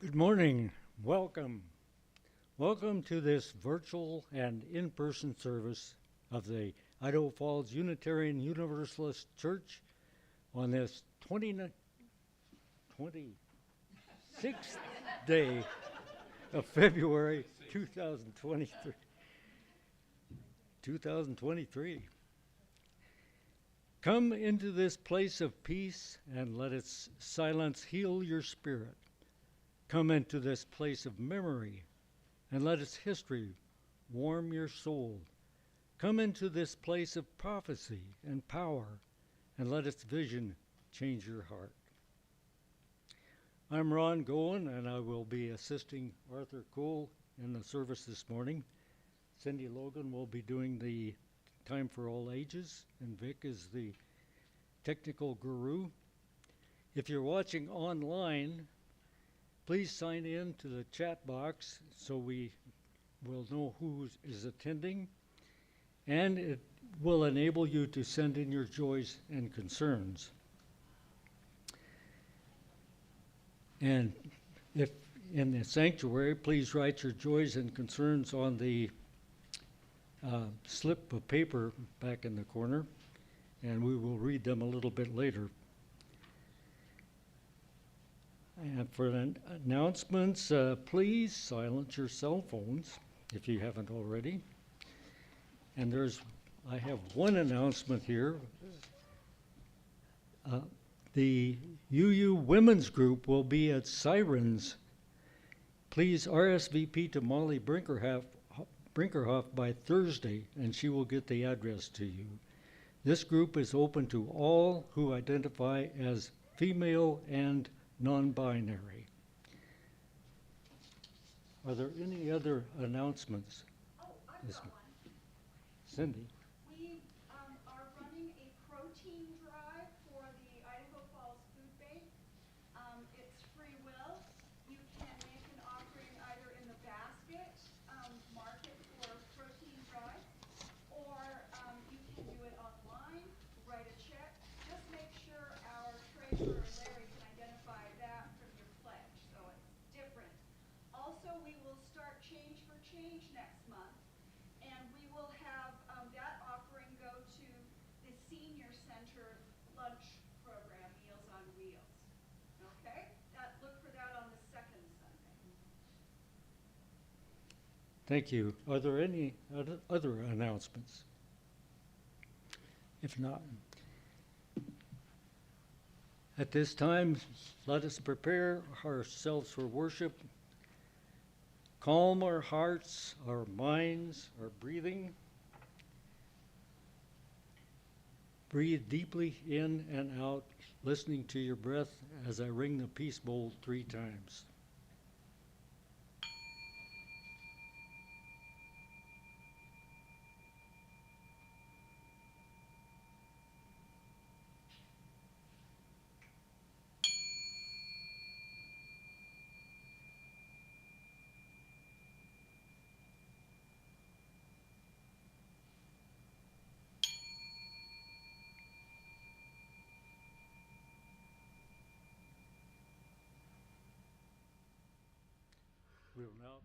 Good morning. Welcome. Welcome to this virtual and in-person service of the Idaho Falls Unitarian Universalist Church on this 26th day of February 2023. 2023. Come into this place of peace and let its silence heal your spirit. Come into this place of memory and let its history warm your soul. Come into this place of prophecy and power and let its vision change your heart. I'm Ron Goen, and I will be assisting Arthur Kull in the service this morning. Cindy Logan will be doing the Time for All Ages, and Vic is the technical guru. If you're watching online, please sign in to the chat box so we will know who is attending, and it will enable you to send in your joys and concerns. And if in the sanctuary, please write your joys and concerns on the slip of paper back in the corner, and we will read them a little bit later. And for announcements, please silence your cell phones if you haven't already. And I have one announcement here. The UU Women's Group will be at Sirens. Please RSVP to Molly Brinkerhoff by Thursday, and she will get the address to you. This group is open to all who identify as female and non-binary. Are there any other announcements? Oh, I've got one. Cindy. We are running a protein drive for the Idaho Falls Food Bank. It's free will. You can make an offering either in the basket market for protein drive, or you can do it online, write a check. Just make sure our treasurer Larry can identify that from your pledge, so it's different. Also, we will start Change for Change next month, and we will have that offering go to the senior center lunch program, Meals on Wheels. Okay? Look for that on the second Sunday. Thank you. Are there any other announcements? If not, at this time, let us prepare ourselves for worship. Calm our hearts, our minds, our breathing. Breathe deeply in and out, listening to your breath as I ring the peace bowl 3 times. We will now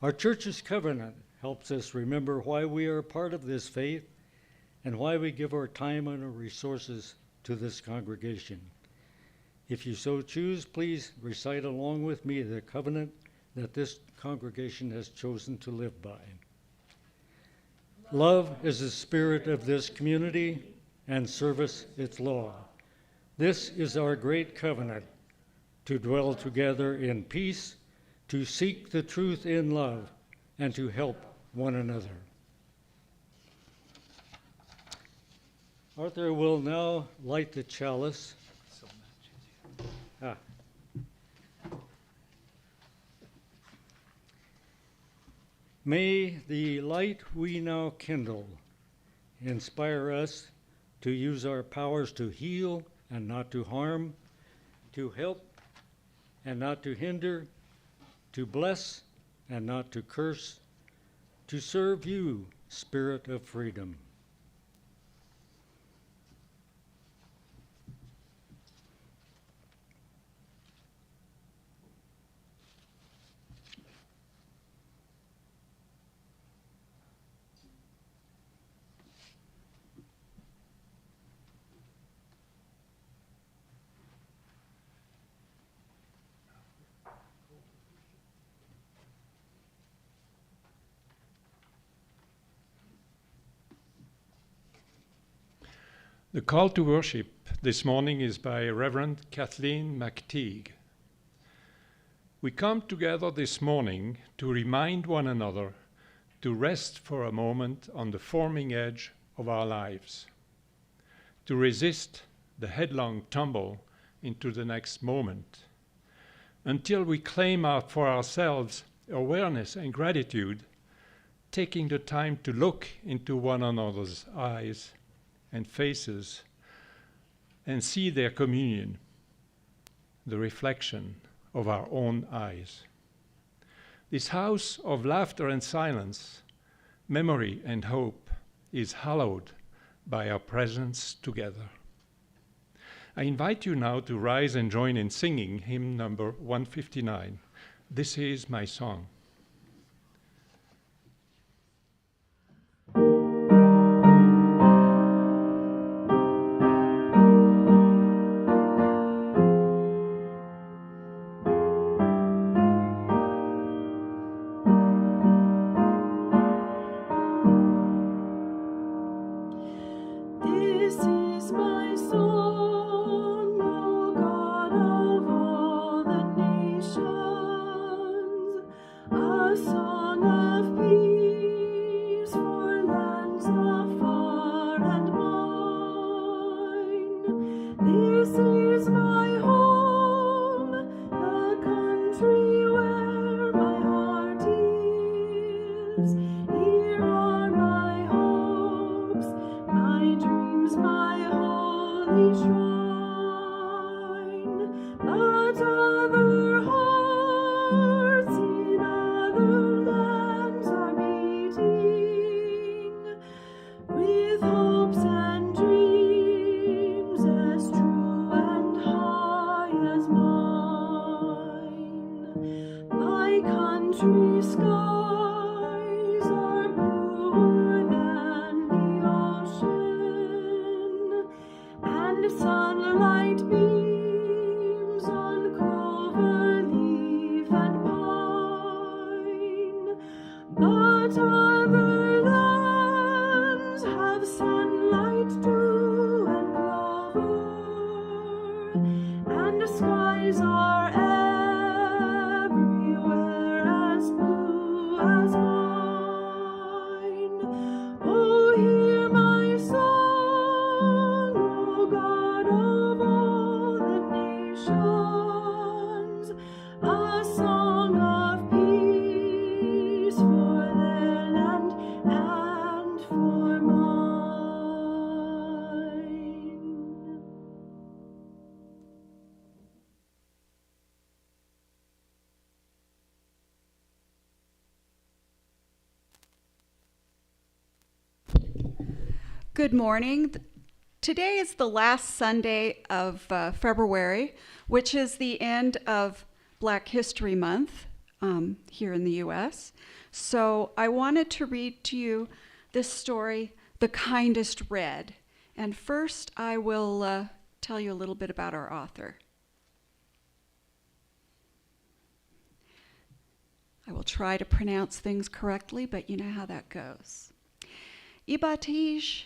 Our church's covenant helps us remember why we are a part of this faith and why we give our time and our resources to this congregation. If you so choose, please recite along with me the covenant that this congregation has chosen to live by. Love is the spirit of this community, and service its law. This is our great covenant, to dwell together in peace, to seek the truth in love, and to help one another. Arthur will now light the chalice. May the light we now kindle inspire us to use our powers to heal and not to harm, to help and not to hinder, to bless and not to curse, to serve you, Spirit of freedom. The call to worship this morning is by Reverend Kathleen McTeague. We come together this morning to remind one another to rest for a moment on the forming edge of our lives, to resist the headlong tumble into the next moment, until we claim out for ourselves awareness and gratitude, taking the time to look into one another's eyes and faces and see their communion, the reflection of our own eyes. This house of laughter and silence, memory and hope is hallowed by our presence together. I invite you now to rise and join in singing hymn number 159, This Is My Song. Good morning. Today is the last Sunday of February, which is the end of Black History Month. here in the U.S. So I wanted to read to you this story, The Kindest Red. And first I will tell you a little bit about our author. I will try to pronounce things correctly, but you know how that goes. Ibataj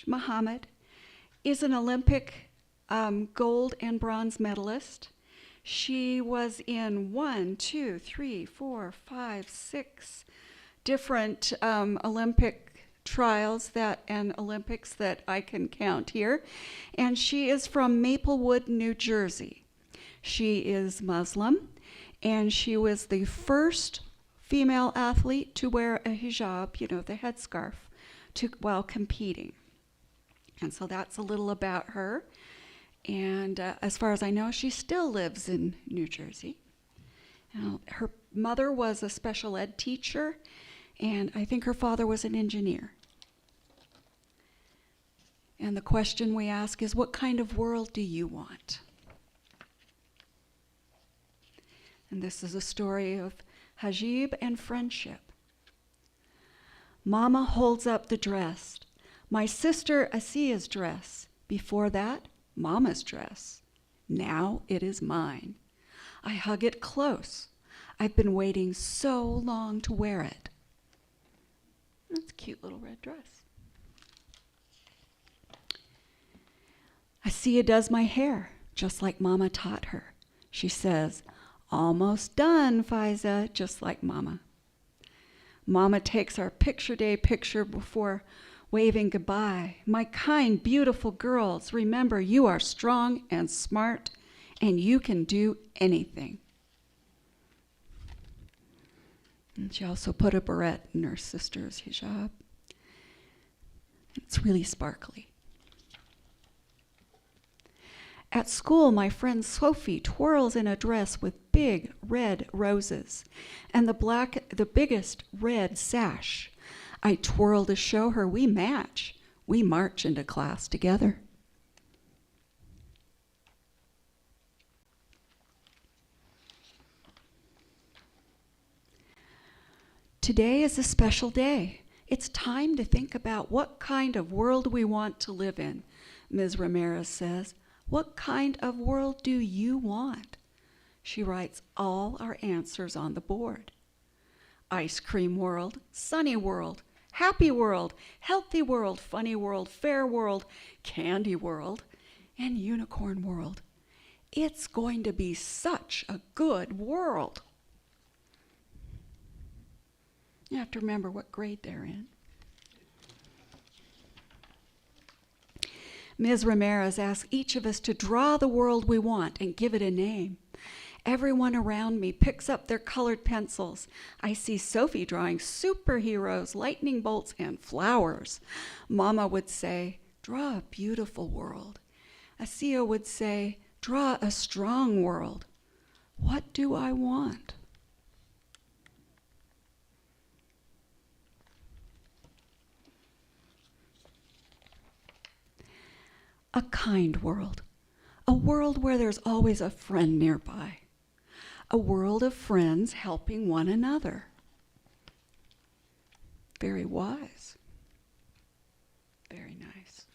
Muhammad is an Olympic gold and bronze medalist. She was in 6 different Olympic trials and Olympics that I can count here. And she is from Maplewood, New Jersey. She is Muslim, and she was the first female athlete to wear a hijab, the headscarf, while competing. And so that's a little about her. And as far as I know, she still lives in New Jersey. Her mother was a special ed teacher, and I think her father was an engineer. And the question we ask is, what kind of world do you want? And this is a story of hijab and friendship. Mama holds up the dress. My sister Asia's dress. Before that, Mama's dress. Now it is mine. I hug it close. I've been waiting so long to wear it. That's a cute little red dress. Asia does my hair, just like Mama taught her. She says, almost done, Faiza, just like Mama. Mama takes our picture day picture before waving goodbye. My kind, beautiful girls, remember you are strong and smart, and you can do anything. And she also put a barrette in her sister's hijab. It's really sparkly. At school, my friend Sophie twirls in a dress with big red roses and the biggest red sash. I twirl to show her we match. We march into class together. Today is a special day. It's time to think about what kind of world we want to live in, Ms. Ramirez says. What kind of world do you want? She writes all our answers on the board. Ice cream world, sunny world, happy world, healthy world, funny world, fair world, candy world, and unicorn world. It's going to be such a good world. You have to remember what grade they're in. Ms. Ramirez asks each of us to draw the world we want and give it a name. Everyone around me picks up their colored pencils. I see Sophie drawing superheroes, lightning bolts, and flowers. Mama would say, draw a beautiful world. Asia would say, draw a strong world. What do I want? A kind world, a world where there's always a friend nearby, a world of friends helping one another. Very wise. Very nice.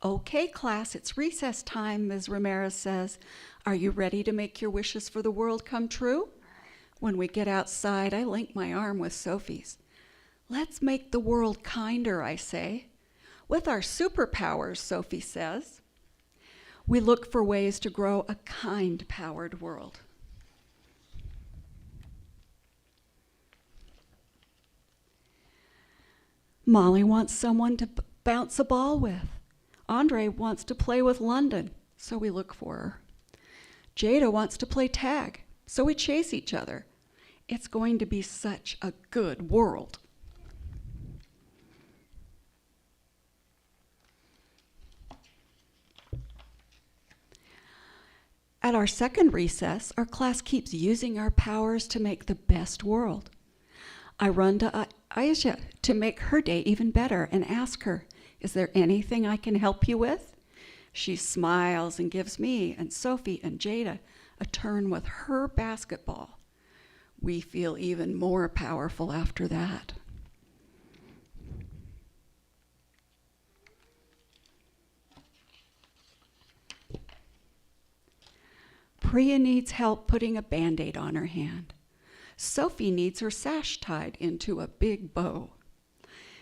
Okay, class, it's recess time, Ms. Ramirez says. Are you ready to make your wishes for the world come true? When we get outside, I link my arm with Sophie's. Let's make the world kinder, I say. With our superpowers, Sophie says. We look for ways to grow a kind-powered world. Molly wants someone to bounce a ball with. Andre wants to play with London, so we look for her. Jada wants to play tag, so we chase each other. It's going to be such a good world. At our second recess, our class keeps using our powers to make the best world. I run to Aisha to make her day even better and ask her, is there anything I can help you with? She smiles and gives me and Sophie and Jada a turn with her basketball. We feel even more powerful after that. Priya needs help putting a Band-Aid on her hand. Sophie needs her sash tied into a big bow.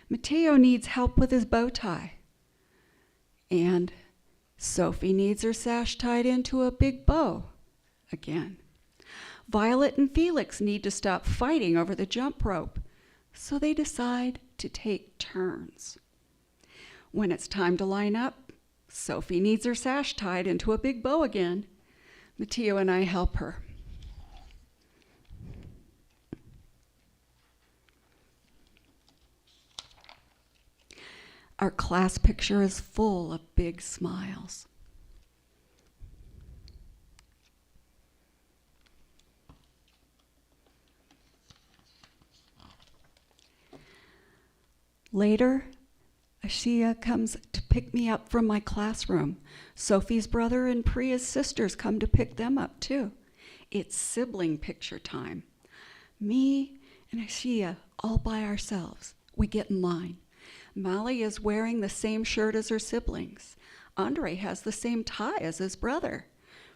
Mateo needs help with his bow tie. And Sophie needs her sash tied into a big bow again. Violet and Felix need to stop fighting over the jump rope, so they decide to take turns. When it's time to line up, Sophie needs her sash tied into a big bow again. Mateo and I help her. Our class picture is full of big smiles. Later, Ashia comes to pick me up from my classroom. Sophie's brother and Priya's sisters come to pick them up too. It's sibling picture time. Me and Ashia all by ourselves. We get in line. Mali is wearing the same shirt as her siblings. Andre has the same tie as his brother.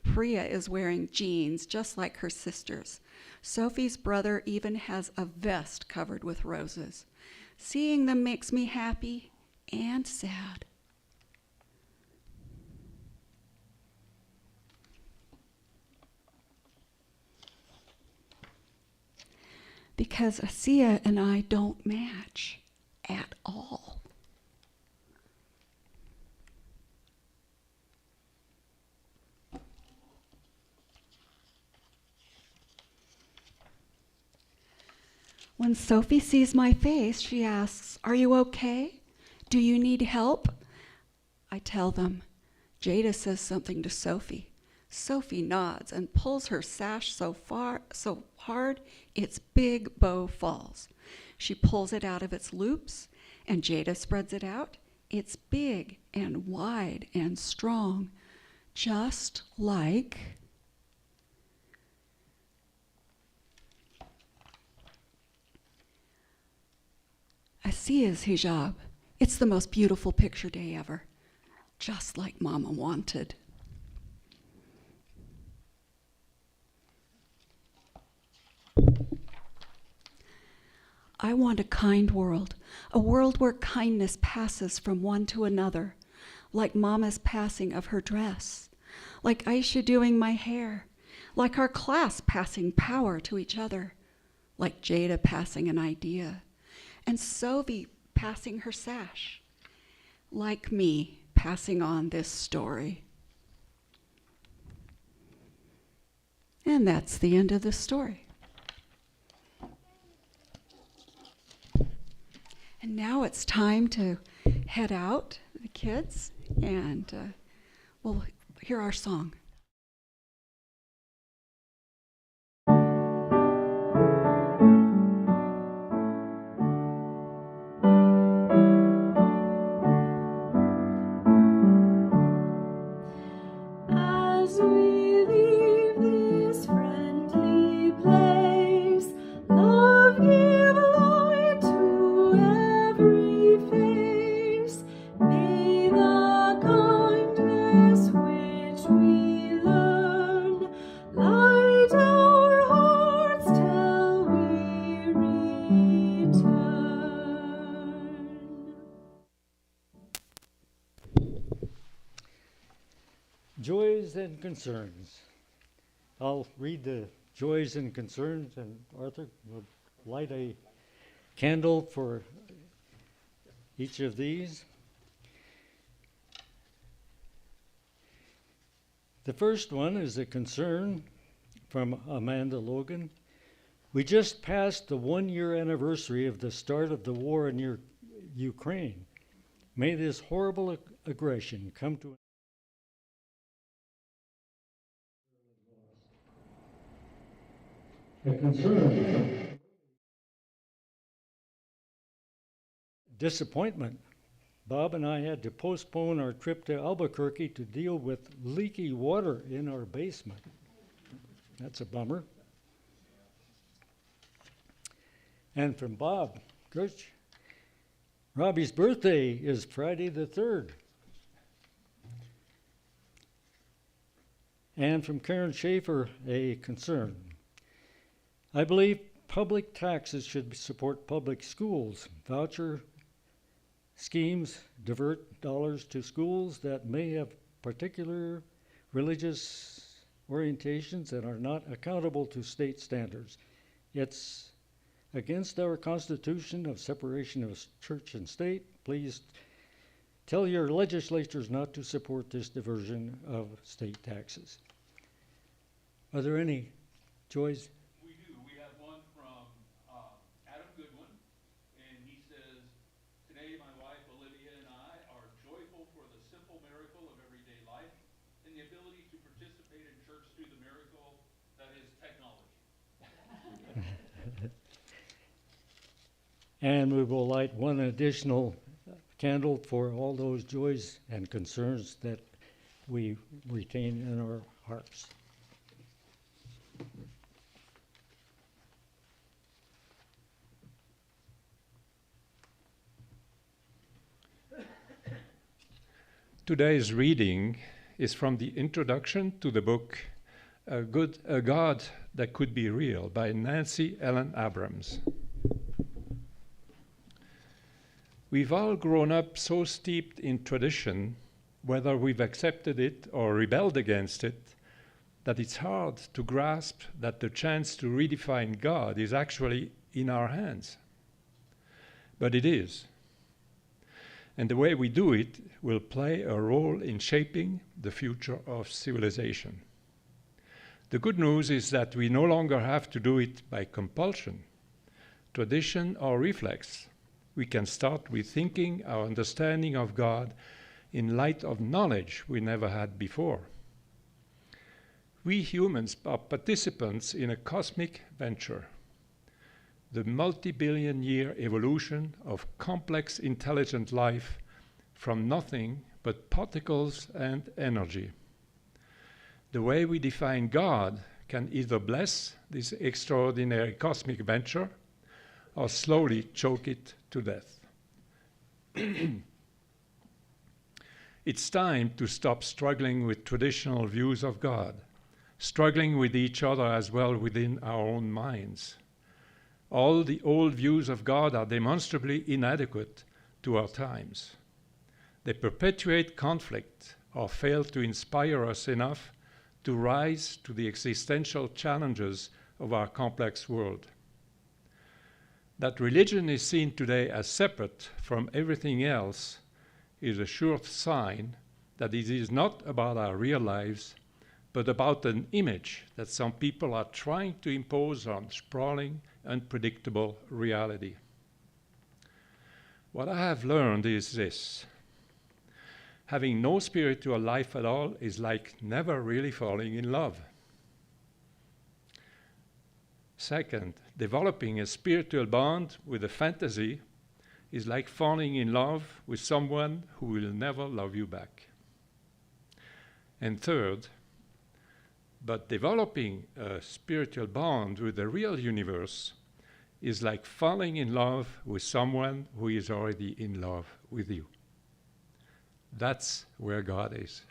Priya is wearing jeans just like her sisters. Sophie's brother even has a vest covered with roses. Seeing them makes me happy and sad. Because Asiya and I don't match at all. When Sophie sees my face, she asks, "Are you okay? Do you need help?" I tell them. Jada says something to Sophie. Sophie nods and pulls her sash so hard, its big bow falls. She pulls it out of its loops, and Jada spreads it out. It's big and wide and strong, just like Asiya's hijab. It's the most beautiful picture day ever, just like Mama wanted. I want a kind world, a world where kindness passes from one to another, like Mama's passing of her dress, like Aisha doing my hair, like our class passing power to each other, like Jada passing an idea, and Sophie passing her sash, like me passing on this story. And that's the end of the story. And now it's time to head out, the kids, and we'll hear our song. As we leave this friendly place, love give light to every face. May the kindness which we learn light our hearts till we return. Joys and concerns. I'll read the joys and concerns, and Arthur will light a candle for each of these. The first one is a concern from Amanda Logan. We just passed the 1-year anniversary of the start of the war in Ukraine. May this horrible aggression come to a concern. Disappointment Bob and I had to postpone our trip to Albuquerque to deal with leaky water in our basement. That's a bummer. And from Bob Gersh, Robbie's birthday is Friday the 3rd. And from Karen Schaefer, a concern. I believe public taxes should support public schools. Voucher schemes divert dollars to schools that may have particular religious orientations and are not accountable to state standards. It's against our Constitution of separation of church and state. Please tell your legislatures not to support this diversion of state taxes. Are there any, Joyce? We do. We have one from Adam Goodwin, and he says, "Today my wife Olivia and I are joyful for the simple miracle of everyday life and the ability to participate in church through the miracle that is technology." And we will light one additional candle for all those joys and concerns that we retain in our hearts. Today's reading is from the introduction to the book A God That Could Be Real by Nancy Ellen Abrams. We've all grown up so steeped in tradition, whether we've accepted it or rebelled against it, that it's hard to grasp that the chance to redefine God is actually in our hands. But it is. And the way we do it will play a role in shaping the future of civilization. The good news is that we no longer have to do it by compulsion, tradition, or reflex. We can start rethinking our understanding of God in light of knowledge we never had before. We humans are participants in a cosmic venture, the multi-billion-year evolution of complex intelligent life from nothing but particles and energy. The way we define God can either bless this extraordinary cosmic venture or slowly choke it to death. It's time to stop struggling with traditional views of God, struggling with each other as well within our own minds. All the old views of God are demonstrably inadequate to our times. They perpetuate conflict or fail to inspire us enough to rise to the existential challenges of our complex world. That religion is seen today as separate from everything else is a sure sign that it is not about our real lives, but about an image that some people are trying to impose on sprawling, unpredictable reality. What I have learned is this: having no spiritual life at all is like never really falling in love. Second, developing a spiritual bond with a fantasy is like falling in love with someone who will never love you back. And third, but developing a spiritual bond with the real universe is like falling in love with someone who is already in love with you. That's where God is.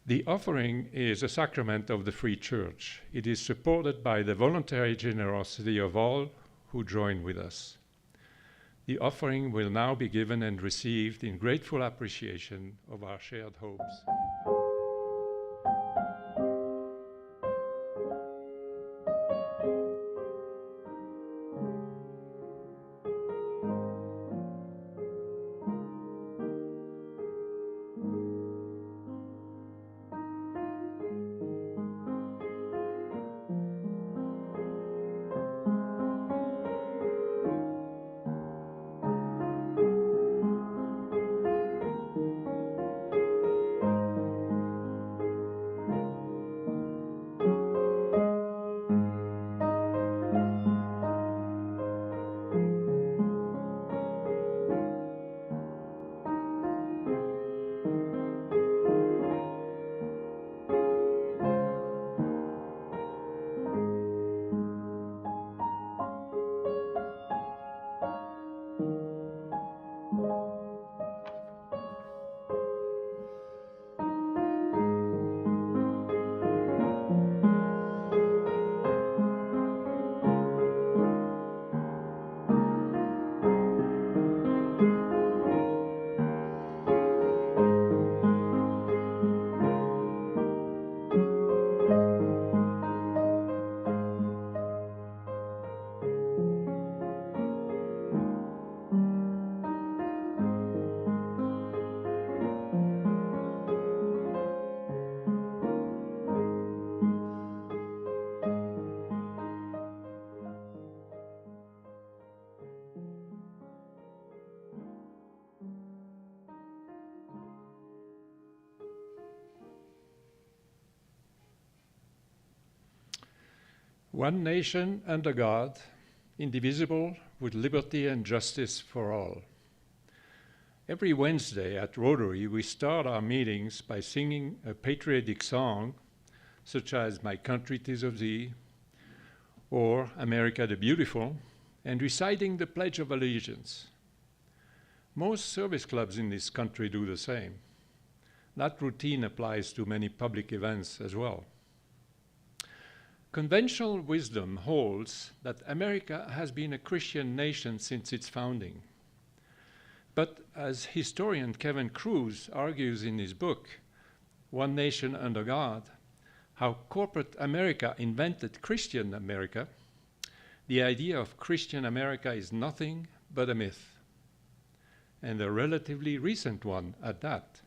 The offering is a sacrament of the Free Church. It is supported by the voluntary generosity of all who join with us. The offering will now be given and received in grateful appreciation of our shared hopes. One nation under God, indivisible, with liberty and justice for all. Every Wednesday at Rotary, we start our meetings by singing a patriotic song, such as My Country 'Tis of Thee, or America the Beautiful, and reciting the Pledge of Allegiance. Most service clubs in this country do the same. That routine applies to many public events as well. Conventional wisdom holds that America has been a Christian nation since its founding. But as historian Kevin Kruse argues in his book, One Nation Under God, how corporate America invented Christian America, the idea of Christian America is nothing but a myth, and a relatively recent one at that.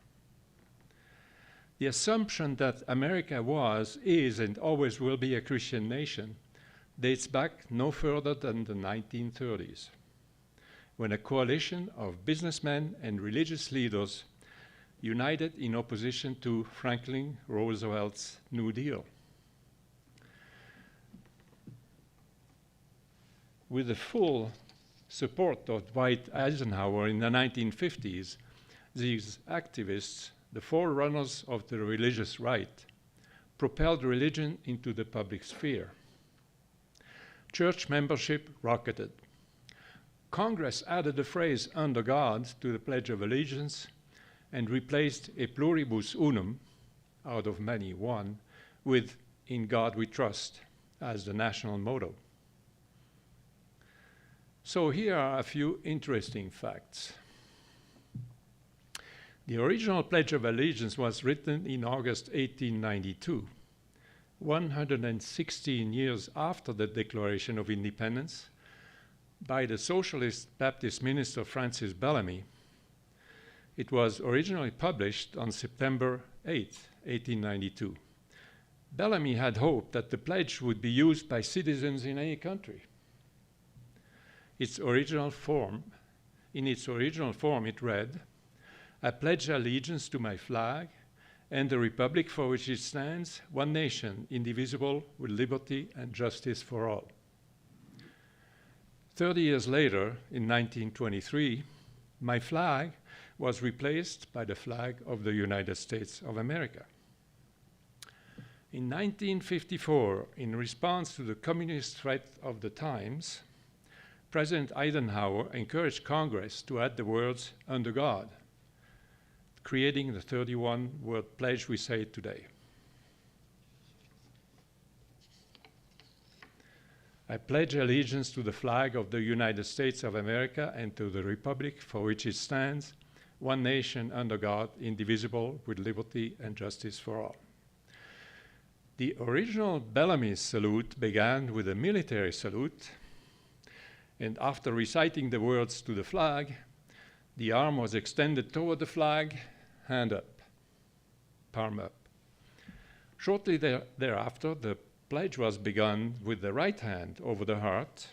The assumption that America was, is, and always will be a Christian nation dates back no further than the 1930s, when a coalition of businessmen and religious leaders united in opposition to Franklin Roosevelt's New Deal. With the full support of Dwight Eisenhower in the 1950s, these activists, the forerunners of the religious right, propelled religion into the public sphere. Church membership rocketed. Congress added the phrase under God to the Pledge of Allegiance and replaced E pluribus unum, out of many one, with In God we trust as the national motto. So here are a few interesting facts. The original Pledge of Allegiance was written in August 1892, 116 years after the Declaration of Independence, by the Socialist Baptist minister Francis Bellamy. It was originally published on September 8, 1892. Bellamy had hoped that the pledge would be used by citizens in any country. In its original form, it read, I pledge allegiance to my flag and the republic for which it stands, one nation, indivisible, with liberty and justice for all. 30 years later, in 1923, my flag was replaced by the flag of the United States of America. In 1954, in response to the communist threat of the times, President Eisenhower encouraged Congress to add the words under God, creating the 31-word pledge we say today. I pledge allegiance to the flag of the United States of America and to the republic for which it stands, one nation under God, indivisible, with liberty and justice for all. The original Bellamy salute began with a military salute, and after reciting the words to the flag, the arm was extended toward the flag, hand up, palm up. Shortly thereafter, the pledge was begun with the right hand over the heart,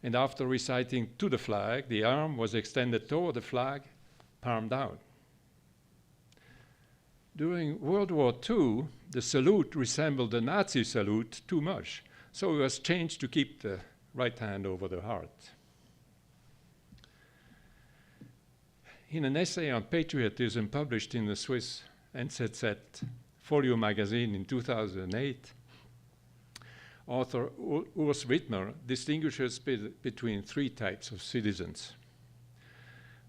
and after reciting to the flag, the arm was extended toward the flag, palm down. During World War II, the salute resembled the Nazi salute too much, so it was changed to keep the right hand over the heart. In an essay on patriotism published in the Swiss NZZ Folio magazine in 2008, author Urs Wittmer distinguishes between three types of citizens.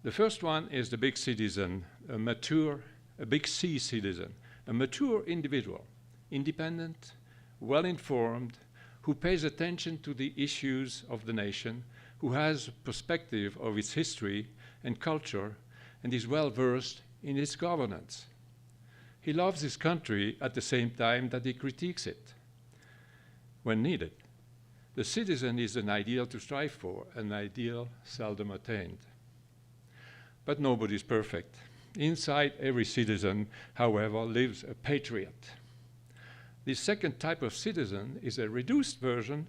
The first one is the big citizen, a big C citizen, a mature individual, independent, well-informed, who pays attention to the issues of the nation, who has perspective of its history and culture, and is well-versed in its governance. He loves his country at the same time that he critiques it when needed. The citizen is an ideal to strive for, an ideal seldom attained. But nobody's perfect. Inside every citizen, however, lives a patriot. The second type of citizen is a reduced version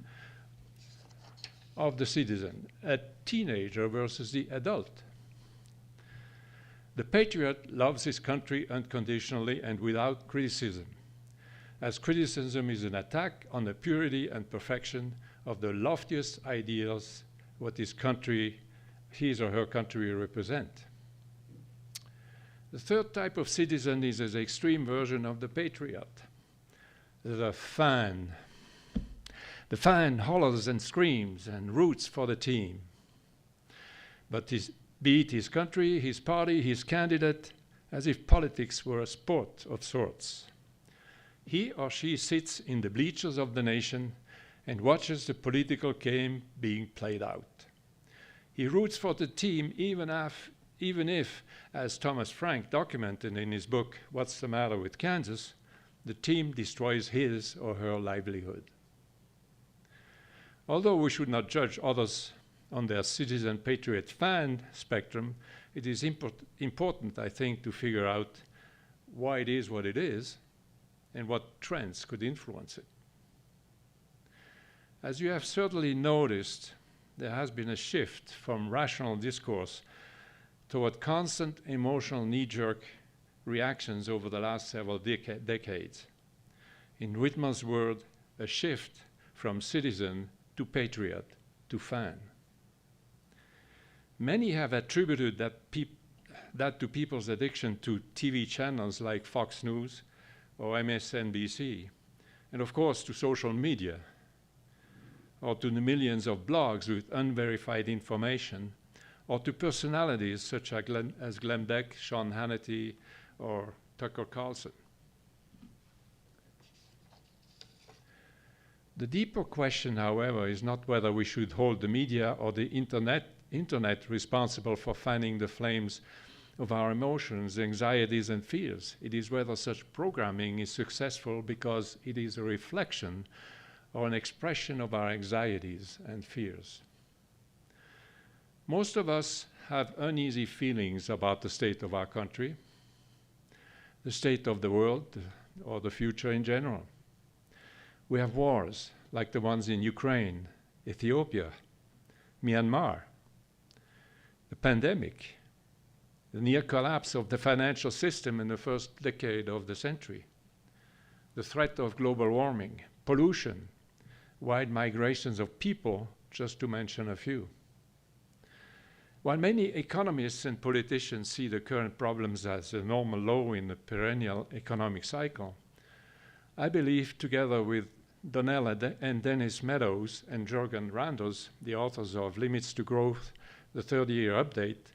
of the citizen, a teenager versus the adult. The patriot loves his country unconditionally and without criticism. as criticism is an attack on the purity and perfection of the loftiest ideals what his or her country represent. The third type of citizen is an extreme version of the patriot, the fan. The fan hollers and screams and roots for the team. But be it his country, his party, his candidate, as if politics were a sport of sorts. He or she sits in the bleachers of the nation and watches the political game being played out. He roots for the team even if, as Thomas Frank documented in his book, What's the Matter with Kansas, the team destroys his or her livelihood. Although we should not judge others on their citizen patriot fan spectrum, it is important, I think, to figure out why it is what it is and what trends could influence it. As you have certainly noticed, there has been a shift from rational discourse toward constant emotional knee-jerk reactions over the last several decades. In Whitmer's word, a shift from citizen to patriot to fan. Many have attributed that to people's addiction to TV channels like Fox News or MSNBC, and of course to social media, or to the millions of blogs with unverified information, or to personalities such as Glenn Beck, Sean Hannity, or Tucker Carlson. The deeper question, however, is not whether we should hold the media or the internet responsible for fanning the flames of our emotions, anxieties, and fears. It is whether such programming is successful because it is a reflection or an expression of our anxieties and fears. Most of us have uneasy feelings about the state of our country, the state of the world, or the future in general. We have wars like the ones in Ukraine, Ethiopia, Myanmar, the pandemic, the near collapse of the financial system in the first decade of the century, the threat of global warming, pollution, wide migrations of people, just to mention a few. While many economists and politicians see the current problems as a normal low in the perennial economic cycle, I believe, together with Donnell and Dennis Meadows and Jürgen Randers, the authors of Limits to Growth, the 30-year update,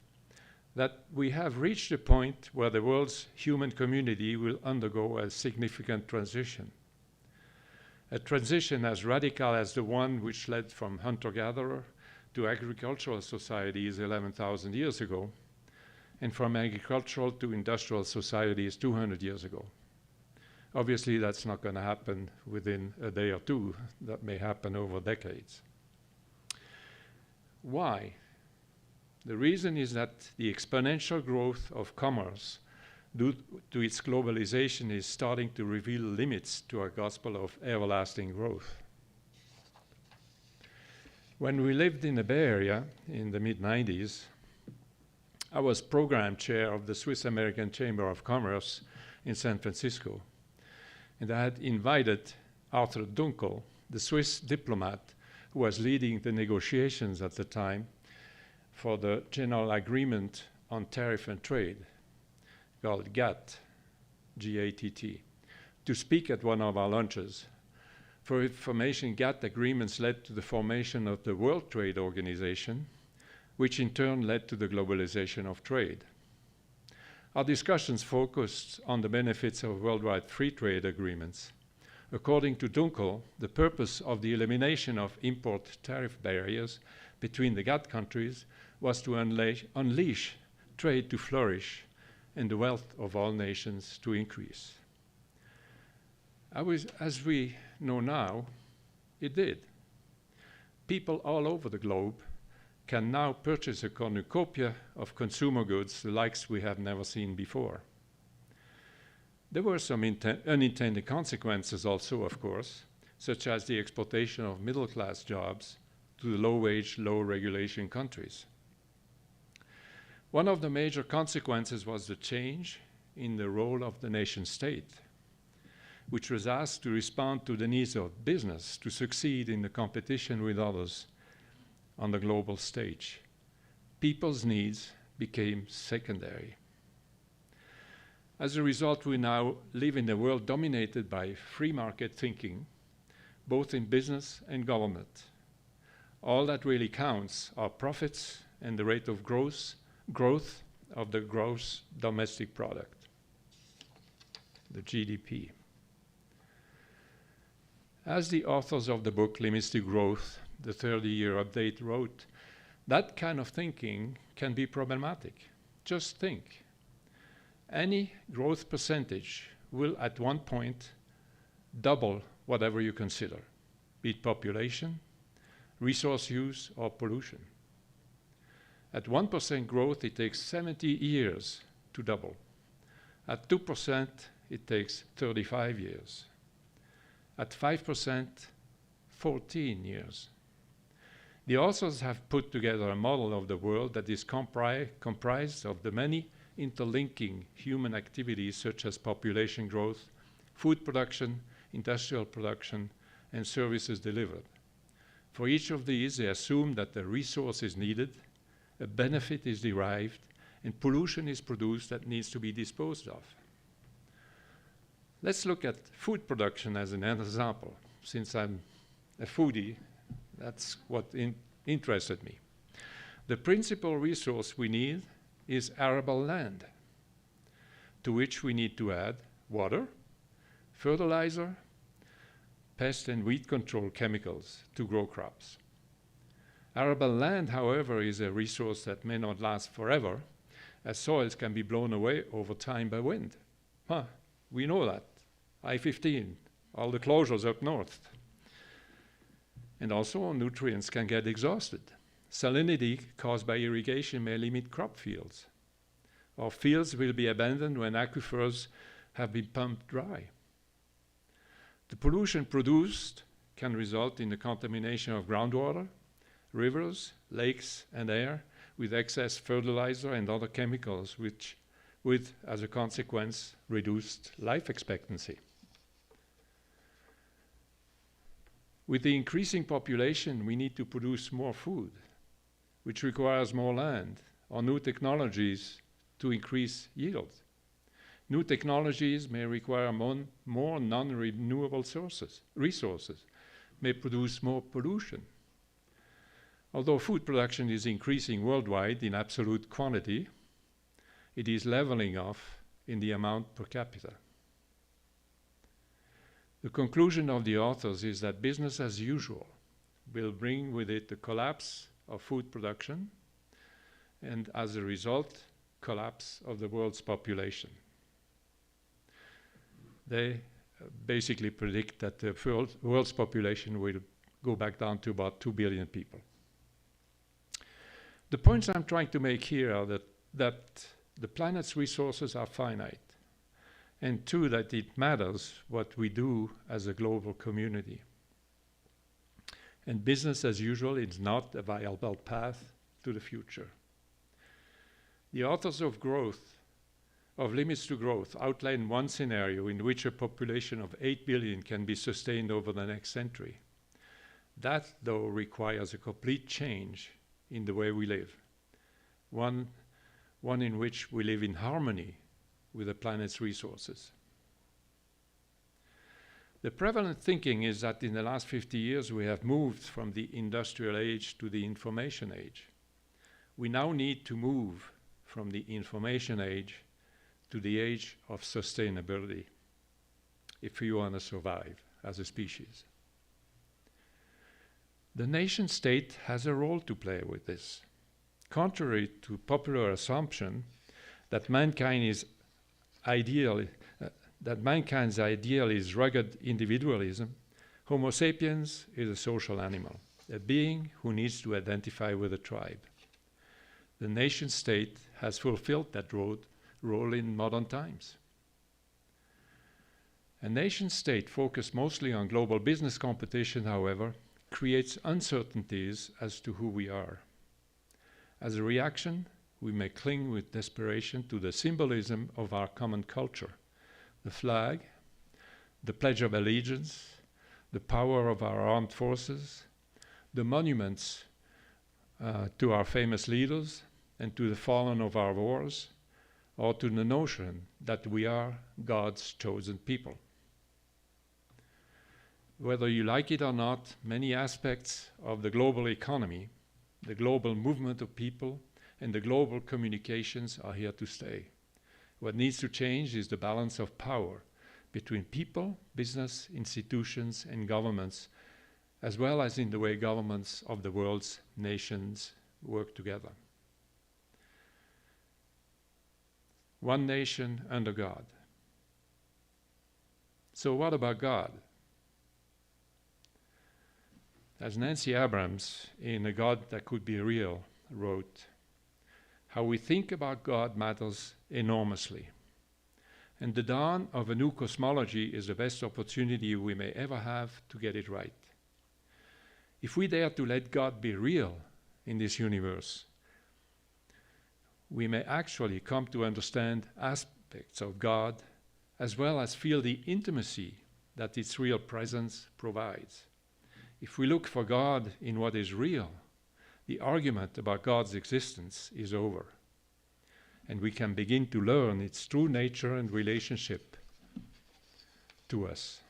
that we have reached a point where the world's human community will undergo a significant transition. A transition as radical as the one which led from hunter-gatherer to agricultural societies 11,000 years ago, and from agricultural to industrial societies 200 years ago. Obviously, that's not going to happen within a day or two. That may happen over decades. Why? The reason is that the exponential growth of commerce due to its globalization is starting to reveal limits to our gospel of everlasting growth. When we lived in the Bay Area in the mid-90s, I was program chair of the Swiss-American Chamber of Commerce in San Francisco. And I had invited Arthur Kull, the Swiss diplomat who was leading the negotiations at the time for the General Agreement on Tariff and Trade, called GATT, G-A-T-T, to speak at one of our lunches. For information, GATT agreements led to the formation of the World Trade Organization, which in turn led to the globalization of trade. Our discussions focused on the benefits of worldwide free trade agreements. According to Dunkel, the purpose of the elimination of import tariff barriers between the GATT countries was to unleash trade to flourish and the wealth of all nations to increase. As we know now, it did. People all over the globe can now purchase a cornucopia of consumer goods, the likes we have never seen before. There were some unintended consequences also, of course, such as the exportation of middle-class jobs to the low-wage, low-regulation countries. One of the major consequences was the change in the role of the nation state. which was asked to respond to the needs of business to succeed in the competition with others on the global stage. People's needs became secondary. As a result, we now live in a world dominated by free market thinking, both in business and government. All that really counts are profits and the rate of growth of the gross domestic product, the GDP. As the authors of the book Limits to Growth, the 30-year update wrote, that kind of thinking can be problematic. Just think. Any growth percentage will at one point double whatever you consider, be it population, resource use, or pollution. At 1% growth, it takes 70 years to double. At 2%, it takes 35 years. At 5%, 14 years. The authors have put together a model of the world that is comprised of the many interlinking human activities such as population growth, food production, industrial production, and services delivered. For each of these, they assume that the resource is needed, a benefit is derived, and pollution is produced that needs to be disposed of. Let's look at food production as an example. Since I'm a foodie, that's what interested me. The principal resource we need is arable land, to which we need to add water, fertilizer, pest and weed control chemicals to grow crops. Arable land, however, is a resource that may not last forever, as soils can be blown away over time by wind. We know that. I-15, all the closures up north. And also nutrients can get exhausted. Salinity caused by irrigation may limit crop fields. Or fields will be abandoned when aquifers have been pumped dry. The pollution produced can result in the contamination of groundwater, rivers, lakes, and air with excess fertilizer and other chemicals, which with, as a consequence, reduced life expectancy. With the increasing population, we need to produce more food, which requires more land or new technologies to increase yield. New technologies may require more non-renewable resources, may produce more pollution. Although food production is increasing worldwide in absolute quantity, it is leveling off in the amount per capita. The conclusion of the authors is that business as usual will bring with it the collapse of food production and, as a result, collapse of the world's population. They basically predict that the world's population will go back down to about 2 billion people. The points I'm trying to make here are that the planet's resources are finite, and two, that it matters what we do as a global community. And business as usual is not a viable path to the future. The authors of Limits to Growth outline one scenario in which a population of 8 billion can be sustained over the next century. That, though, requires a complete change in the way we live, one in which we live in harmony with the planet's resources. The prevalent thinking is that in the last 50 years we have moved from the industrial age to the information age. We now need to move from the information age to the age of sustainability if we want to survive as a species. The nation state has a role to play with this. Contrary to popular assumption that mankind's ideal is rugged individualism, Homo sapiens is a social animal, a being who needs to identify with a tribe. The nation state has fulfilled that role in modern times. A nation state focused mostly on global business competition, however, creates uncertainties as to who we are. As a reaction, we may cling with desperation to the symbolism of our common culture, the flag, the Pledge of Allegiance, the power of our armed forces, the monuments to our famous leaders and to the fallen of our wars, or to the notion that we are God's chosen people. Whether you like it or not, many aspects of the global economy, the global movement of people, and the global communications are here to stay. What needs to change is the balance of power between people, business, institutions, and governments, as well as in the way governments of the world's nations work together. One nation under God. So what about God? As Nancy Abrams, in A God That Could Be Real, wrote, how we think about God matters enormously. And the dawn of a new cosmology is the best opportunity we may ever have to get it right. If we dare to let God be real in this universe, we may actually come to understand aspects of God as well as feel the intimacy that its real presence provides. If we look for God in what is real, the argument about God's existence is over, and we can begin to learn its true nature and relationship to us.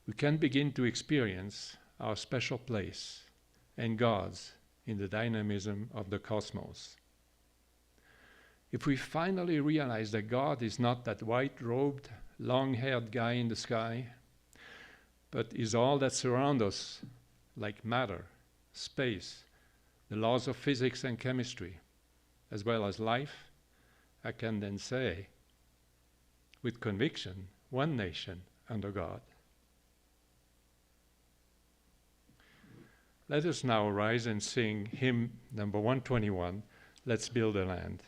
We can begin to experience our special place and God's in the dynamism of the cosmos. If we finally realize that God is not that white-robed, long-haired guy in the sky, but is all that surrounds us, like matter, space, the laws of physics and chemistry, as well as life, I can then say, with conviction, one nation under God. Let us now rise and sing hymn number 121, Let's Build a Land.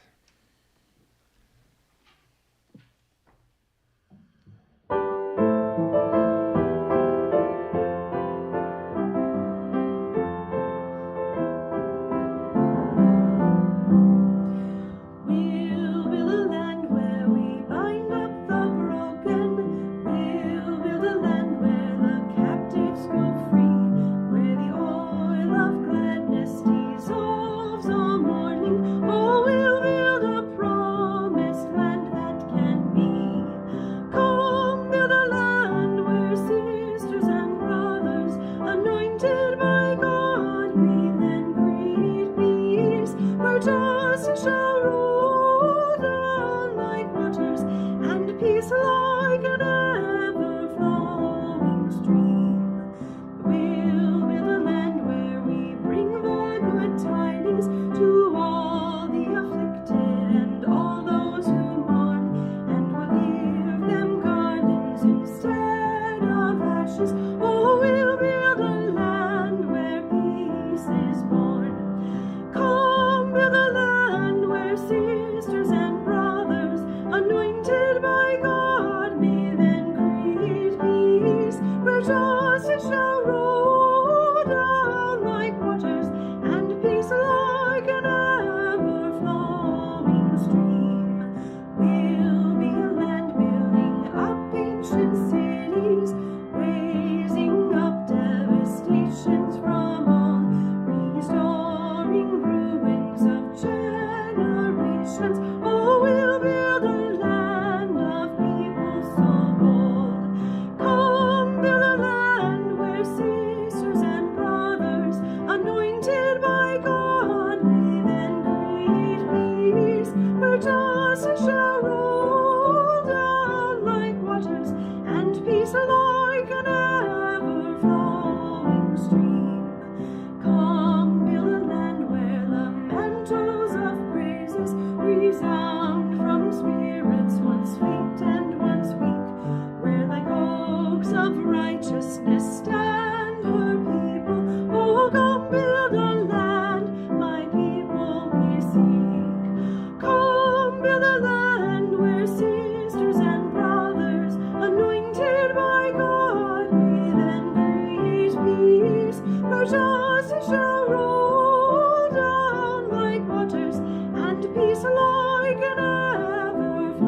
Peace like an ever-flowing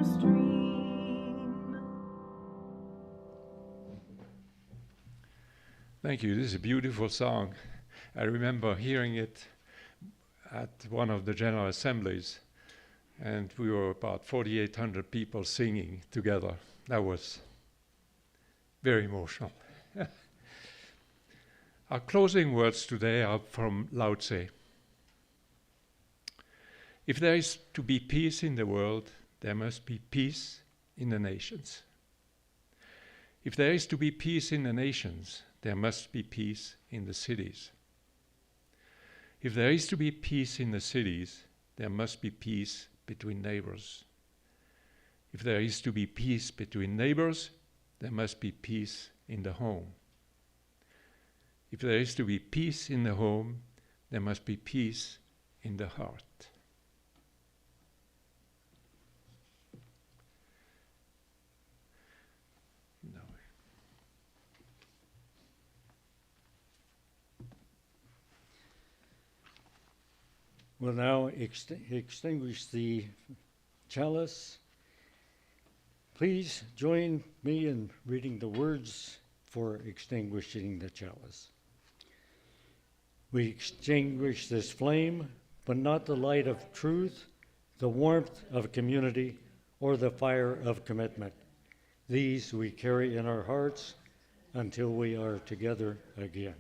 stream. Thank you. This is a beautiful song. I remember hearing it at one of the General Assemblies, and we were about 4,800 people singing together. That was very emotional. Our closing words today are from Lao Tse. If there is to be peace in the world, there must be peace in the nations. If there is to be peace in the nations, there must be peace in the cities. If there is to be peace in the cities, there must be peace between neighbors. If there is to be peace between neighbors, there must be peace in the home. If there is to be peace in the home, there must be peace in the heart. We'll now extinguish the chalice. Please join me in reading the words for extinguishing the chalice. We extinguish this flame, but not the light of truth, the warmth of community, or the fire of commitment. These we carry in our hearts until we are together again.